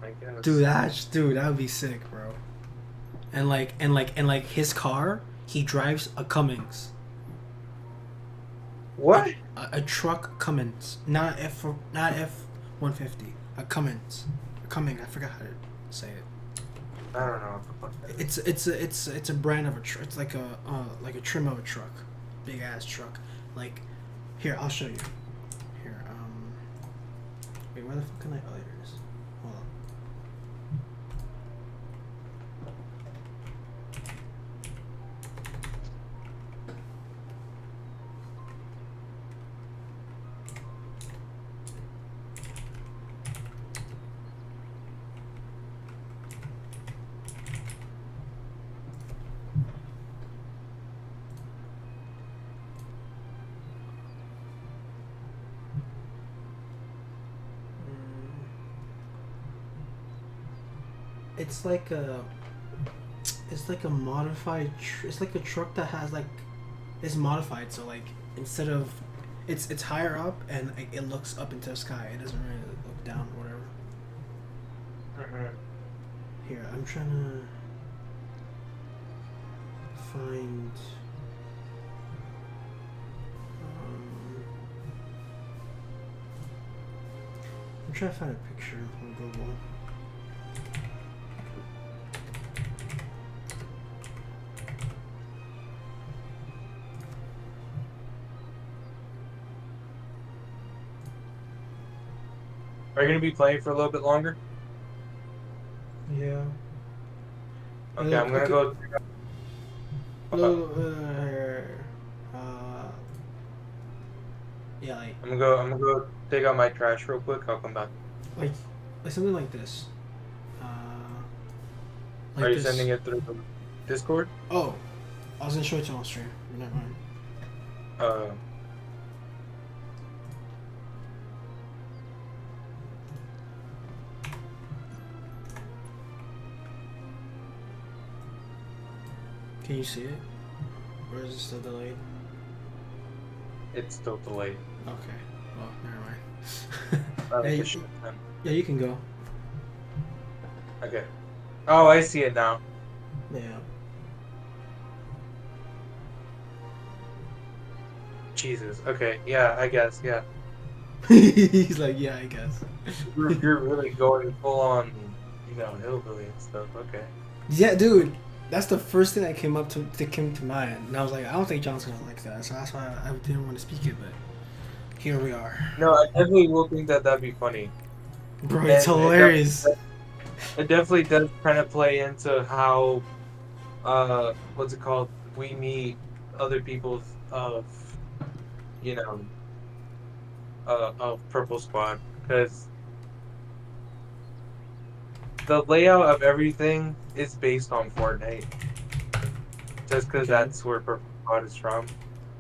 I guess. Dude, that would be sick, bro. And like his car, he drives a Cummins. What? A truck Cummins, not F-150. A Cummins. A Cummins. I forgot how to say it. I don't know. It's a brand of a truck. It's like a trim of a truck, big ass truck. Like, here, I'll show you. Here, wait, where the fuck can I? Oh, here it is. Hold on. It's like a modified. It's like a truck that has like, it's modified. So like instead of, it's higher up and like, it looks up into the sky. It doesn't really look down or whatever. Mhm. Here, I'm trying to find. I'm trying to find a picture on Google. Are you gonna be playing for a little bit longer? Yeah. Okay, I'm gonna go. No, yeah, I'm gonna go take out my trash real quick. I'll come back. like something like this. Like Are you this. sending it through Discord? Oh, I was gonna show it to you on stream. Never mind. Can you see it? Or is it still delayed? It's still delayed. Okay. Well, never mind. Hey, It should have yeah, you can go. been. Okay. Oh, I see it now. Yeah. Jesus. Okay. Yeah, I guess. Yeah. He's like, yeah, I guess. You're really going full on, hillbilly and stuff. Okay. Yeah, dude. That's the first thing that came to mind, and I was like, I don't think John's gonna like that, so that's why I didn't want to speak it. But here we are. No, I definitely will think that that'd be funny. Bro, it's And hilarious. It definitely does kind of play into how, what's it called? We meet other people of, of Purple Squad, because the layout of everything is based on Fortnite. Just because that's where Purple Squad is from.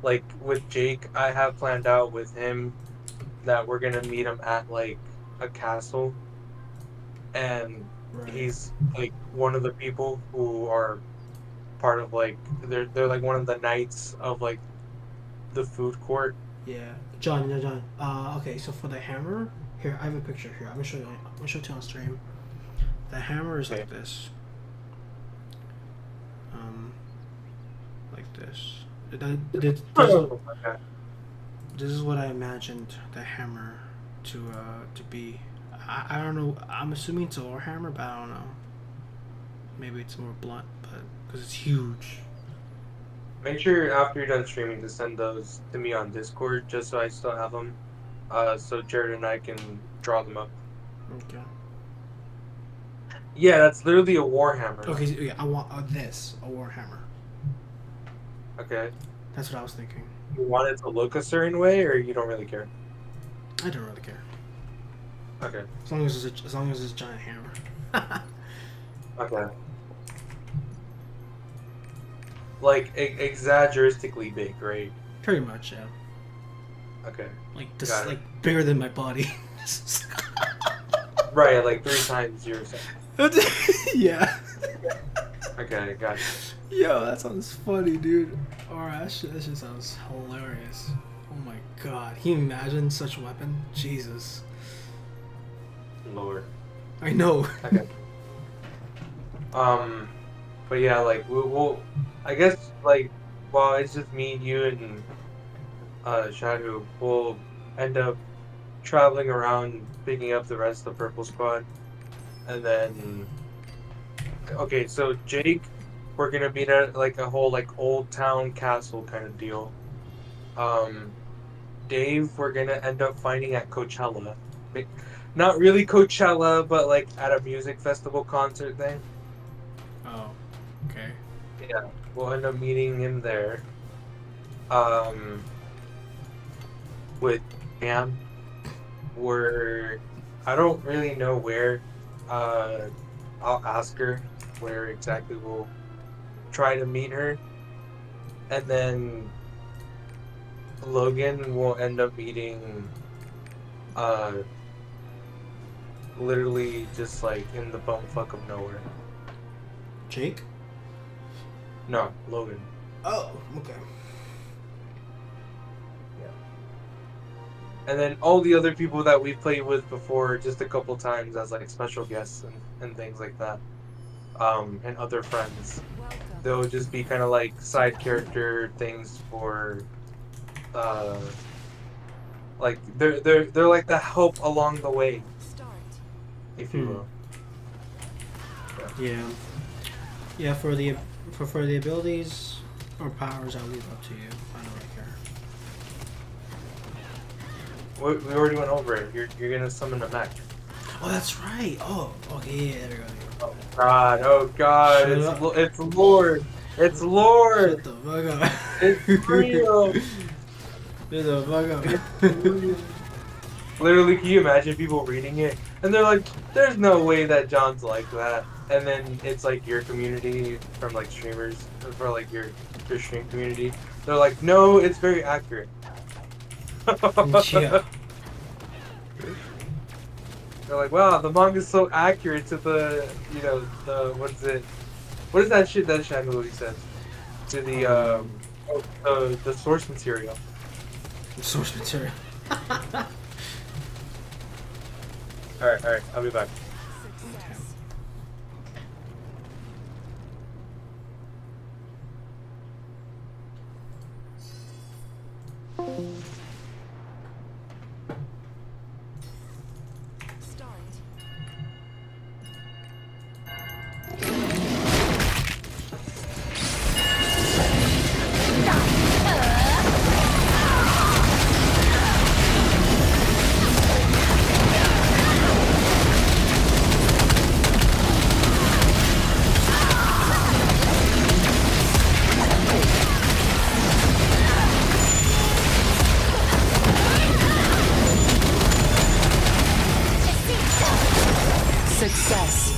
Like with Jake, I have planned out with him that we're gonna meet him at like a castle, and he's like one of the people who are part of like they're like one of the knights of like the food court. Yeah, John. Okay, so for the hammer, here I have a picture here. I'm gonna show you. I'm gonna show it to you on stream. The hammer is like this. Like this. This is what I imagined the hammer to be. I don't know. I'm assuming it's a war hammer, but I don't know. Maybe it's more blunt, but because it's huge. Make sure after you're done streaming to send those to me on Discord, just so I still have them, so Jared and I can draw them up. Okay. Yeah, that's literally a warhammer. Okay, so, yeah, I want a war hammer. Okay. That's what I was thinking. You want it to look a certain way, or you don't really care? I don't really care. Okay. As long as it's a giant hammer. Okay. Like exaggeristically big, right? Pretty much, yeah. Okay. Like this, like bigger than my body. Right, like 3 times your size. Yeah. Okay, gotcha. Yo, that sounds funny, dude. Alright, that shit sounds hilarious. Oh my god. Can you imagine such a weapon? Jesus. Lord. I know. Okay. But yeah, like we'll I guess like while it's just me, you, and Shadu, we'll end up traveling around picking up the rest of the Purple Squad, and then okay, so Jake, we're gonna meet at like a whole like old town castle kind of deal. Dave, we're gonna end up finding at Coachella. Not really Coachella, but like at a music festival concert thing. Oh, okay. Yeah, we'll end up meeting him there. With Pam, I don't really know where. I'll ask her where exactly we'll try to meet her, and then Logan will end up meeting. Literally just like in the bumfuck of nowhere. Jake? No, Logan. Oh, okay. Yeah. And then all the other people that we've played with before just a couple times as like special guests and things like that. And other friends. They'll just be kind of like side character things for like they're like the help along the way. If you will. Yeah. Yeah, for the abilities or powers, I'll leave up to you. I don't really care. We already went over it. You're gonna summon a mech. Oh, that's right. Oh, okay. Yeah, there we go. Oh God! It's Lord. It's Lord. Shut the fuck up. It's real. Shut the fuck up. Literally, can you imagine people reading it and they're like, "There's no way that John's like that." And then it's like your community from like streamers, for like your stream community. They're like, "No, it's very accurate." Yeah. They're like, "Wow, the manga's so accurate to the the what is that shit that Shadow says to the source material." Source material. Alright, I'll be back. Success.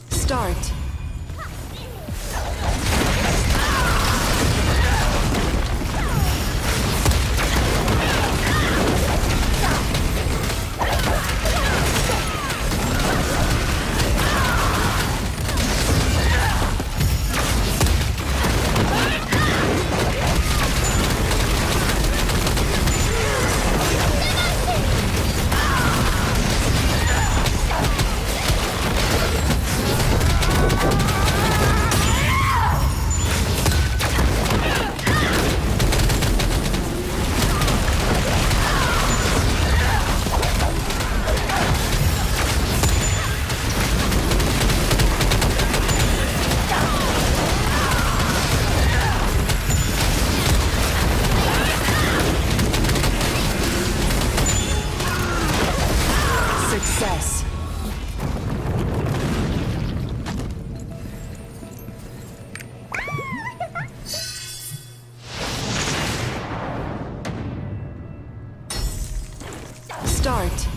Start. Success. Start.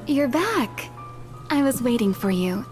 You're back. I was waiting for you.